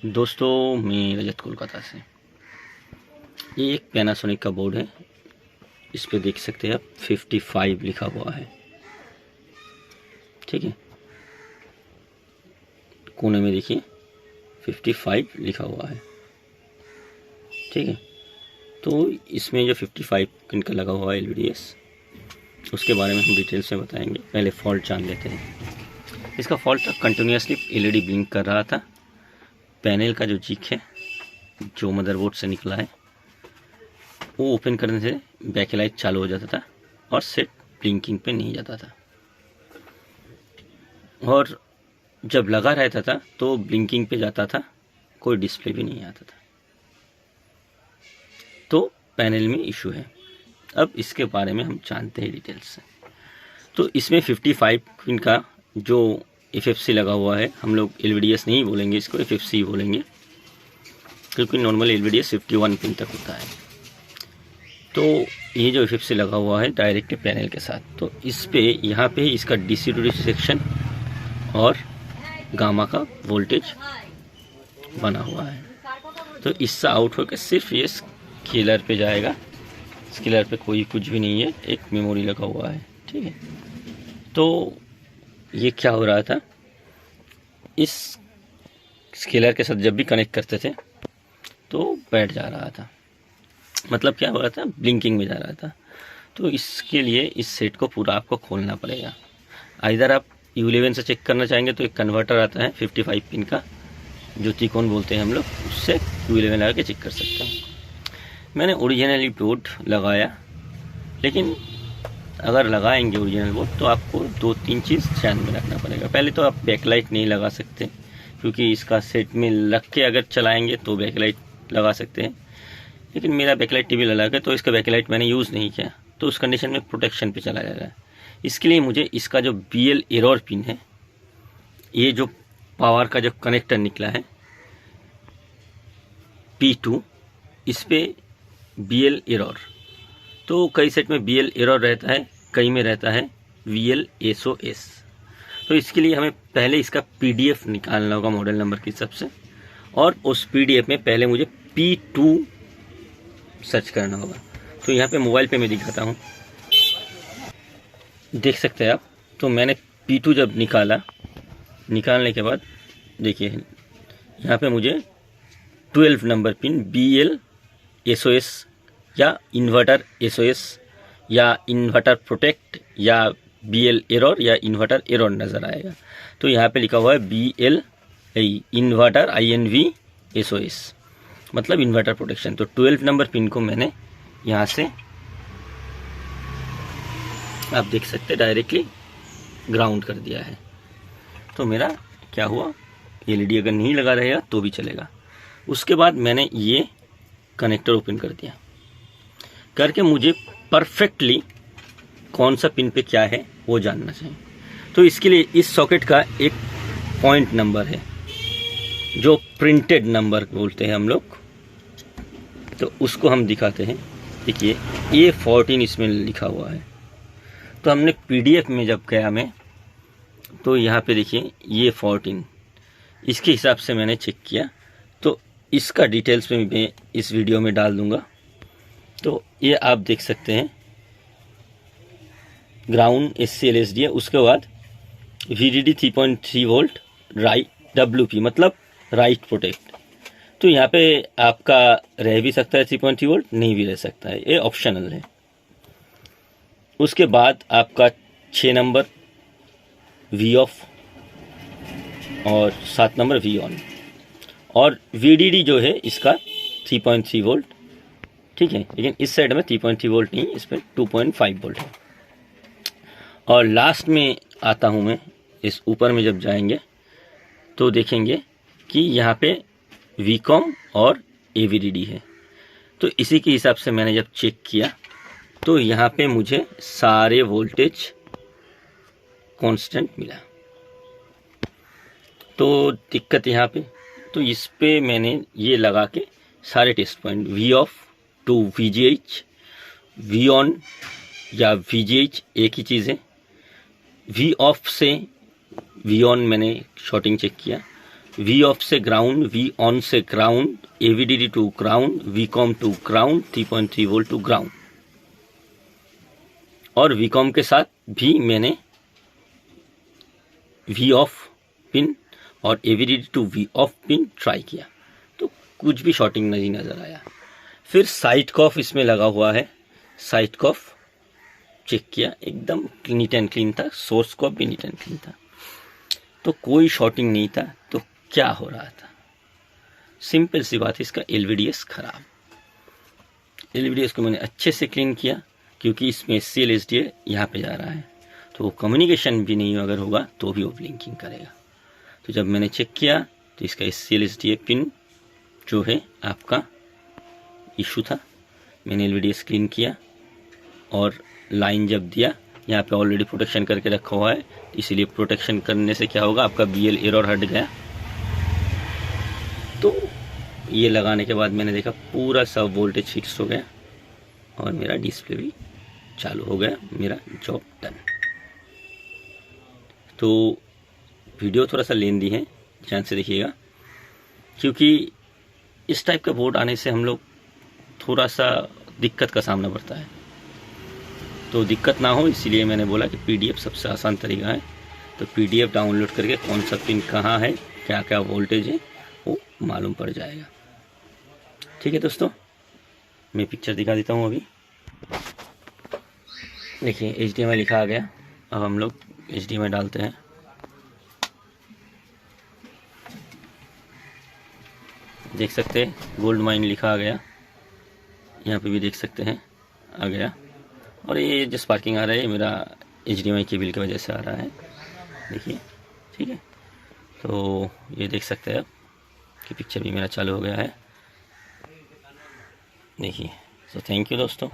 दोस्तों, मैं रजत कोलकाता से। ये एक पैनासोनिक का बोर्ड है। इस पे देख सकते हैं आप 55 लिखा हुआ है। ठीक है, कोने में देखिए 55 लिखा हुआ है। ठीक है, तो इसमें जो 55 पिन का लगा हुआ है LVDS, उसके बारे में हम डिटेल्स में बताएंगे। पहले फॉल्ट जान लेते हैं। इसका फॉल्ट था, कंटिन्यूसली LED ब्लिंक कर रहा था। पैनल का जो जिक है, जो मदरबोर्ड से निकला है, वो ओपन करने से बैकलाइट चालू हो जाता था और सेट ब्लिंकिंग पे नहीं जाता था। और जब लगा रहता था तो ब्लिंकिंग पे जाता था, कोई डिस्प्ले भी नहीं आता था। तो पैनल में इशू है। अब इसके बारे में हम जानते हैं डिटेल्स से। तो इसमें 55 पिन का जो FFC लगा हुआ है, हम लोग LVDS नहीं बोलेंगे, इसको FFC बोलेंगे, क्योंकि नॉर्मल LVDS 51 पिन तक होता है। तो ये जो FFC लगा हुआ है डायरेक्ट पैनल के साथ, तो इस पे यहाँ पे इसका DC to DC सेक्शन और गामा का वोल्टेज बना हुआ है। तो इससे आउट होकर सिर्फ ये स्केलर पे जाएगा। स्केलर पे कोई कुछ भी नहीं है, एक मेमोरी लगा हुआ है। ठीक है, तो ये क्या हो रहा था, इस स्केलर के साथ जब भी कनेक्ट करते थे तो बैठ जा रहा था, मतलब क्या हो रहा था, ब्लिंकिंग में जा रहा था। तो इसके लिए इस सेट को पूरा आपको खोलना पड़ेगा। इधर आप U11 से चेक करना चाहेंगे तो एक कन्वर्टर आता है 55 पिन का, जो त्रिकोण बोलते हैं हम लोग, उससे U11 लगा के चेक कर सकते हैं। मैंने ओरिजिनली बोर्ड लगाया, लेकिन अगर लगाएंगे ओरिजिनल बोर्ड तो आपको 2-3 चीज़ ध्यान में रखना पड़ेगा। पहले तो आप बैकलाइट नहीं लगा सकते, क्योंकि इसका सेट में लग के अगर चलाएंगे तो बैकलाइट लगा सकते हैं। लेकिन मेरा बैकलाइट टीवी लगा के, तो इसका बैकलाइट मैंने यूज़ नहीं किया, तो उस कंडीशन में प्रोटेक्शन पे चला जा रहा है। इसके लिए मुझे इसका जो BL एरर पिन है, ये जो पावर का जो कनेक्टर निकला है P2, इस पे BL एरर, तो कई सेट में BL एरर रहता है, कई में रहता है VL SOS। तो इसके लिए हमें पहले इसका PDF निकालना होगा मॉडल नंबर के हिसाब से, और उस PDF में पहले मुझे P2 सर्च करना होगा। तो यहाँ पे मोबाइल पे मैं दिखाता हूँ, देख सकते हैं आप। तो मैंने P2 जब निकालने के बाद देखिए यहाँ पे मुझे 12 नंबर पिन BL SOS या इन्वर्टर SOS या इन्वर्टर प्रोटेक्ट या BL एरर या इन्वर्टर एरर नज़र आएगा। तो यहाँ पे लिखा हुआ है BL इन्वर्टर INV SOS, मतलब इन्वर्टर प्रोटेक्शन। तो 12 नंबर पिन को मैंने यहाँ से आप देख सकते हैं डायरेक्टली ग्राउंड कर दिया है। तो मेरा क्या हुआ, LED अगर नहीं लगा रहेगा तो भी चलेगा। उसके बाद मैंने ये कनेक्टर ओपन कर दिया, करके मुझे परफेक्टली कौन सा पिन पे क्या है वो जानना चाहिए। तो इसके लिए इस सॉकेट का एक पॉइंट नंबर है, जो प्रिंटेड नंबर बोलते हैं हम लोग, तो उसको हम दिखाते हैं। देखिए A14 इसमें लिखा हुआ है। तो हमने PDF में जब गया मैं, तो यहाँ पे देखिए A14, इसके हिसाब से मैंने चेक किया। तो इसका डिटेल्स में मैं इस वीडियो में डाल दूँगा। तो ये आप देख सकते हैं, ग्राउंड SCLSD है। उसके बाद VDD 3.3 वोल्ट राइट WP, मतलब राइट प्रोटेक्ट। तो यहाँ पे आपका रह भी सकता है 3.3 वोल्ट, नहीं भी रह सकता है, ये ऑप्शनल है। उसके बाद आपका 6 नंबर V ऑफ और 7 नंबर V ऑन, और VDD जो है इसका 3.3 वोल्ट। ठीक है, लेकिन इस साइड में 3.3 वोल्ट नहीं, इस पर 2.5 वोल्ट है। और लास्ट में आता हूँ मैं, इस ऊपर में जब जाएंगे तो देखेंगे कि यहाँ पे VCOM और AVDD है। तो इसी के हिसाब से मैंने जब चेक किया तो यहाँ पे मुझे सारे वोल्टेज कांस्टेंट मिला। तो दिक्कत यहाँ पे, तो इस पे मैंने ये लगा के सारे test point, V off to VGH, V on या VGH एक ही चीज़ है। V ऑफ से V ऑन मैंने शॉर्टिंग चेक किया, वी ऑफ से ग्राउंड, वी ऑन से ground, AVDD to ground, VCOM to ground, 3.3 volt to ground. और VCOM के साथ भी मैंने वी ऑफ पिन और AVDD to V off pin try किया, तो कुछ भी शॉर्टिंग नहीं नज़र आया। फिर साइड कॉफ इसमें लगा हुआ है, साइड कॉफ चेक किया, एकदम नीट एंड क्लीन था, सोर्स कॉफ भी नीट एंड क्लीन था, तो कोई शॉर्टिंग नहीं था। तो क्या हो रहा था? सिंपल सी बात है, इसका LVDS खराब। LVDS को मैंने अच्छे से क्लीन किया, क्योंकि इसमें SCL SDA यहाँ पे जा रहा है, तो वो कम्युनिकेशन भी नहीं अगर होगा तो भी वो ब्लिंकिंग करेगा। तो जब मैंने चेक किया तो इसका SCL SDA पिन जो है आपका इशू था। मैंने LVDS क्लीन किया और लाइन जब दिया, यहाँ पे ऑलरेडी प्रोटेक्शन करके रखा हुआ है, इसीलिए प्रोटेक्शन करने से क्या होगा, आपका BL एरर हट गया। तो ये लगाने के बाद मैंने देखा पूरा सब वोल्टेज फिक्स हो गया और मेरा डिस्प्ले भी चालू हो गया, मेरा जॉब डन। तो वीडियो थोड़ा सा लेंदी है, ध्यान से देखिएगा, क्योंकि इस टाइप का बोर्ड आने से हम लोग थोड़ा सा दिक्कत का सामना पड़ता है, तो दिक्कत ना हो इसीलिए मैंने बोला कि PDF सबसे आसान तरीका है। तो PDF डाउनलोड करके कौन सा पिन कहाँ है, क्या क्या वोल्टेज है, वो मालूम पड़ जाएगा। ठीक है दोस्तों, मैं पिक्चर दिखा देता हूँ। अभी देखिए HDMI लिखा आ गया। अब हम लोग HDMI डालते हैं। देख सकते हैं गोल्ड माइन लिखा आ गया, यहाँ पे भी देख सकते हैं आ गया। और ये जो स्पार्किंग आ रहा है, ये मेरा HDMI केबल की वजह से आ रहा है, देखिए। ठीक है, तो ये देख सकते हैं आप कि पिक्चर भी मेरा चालू हो गया है, देखिए। सो थैंक यू दोस्तों।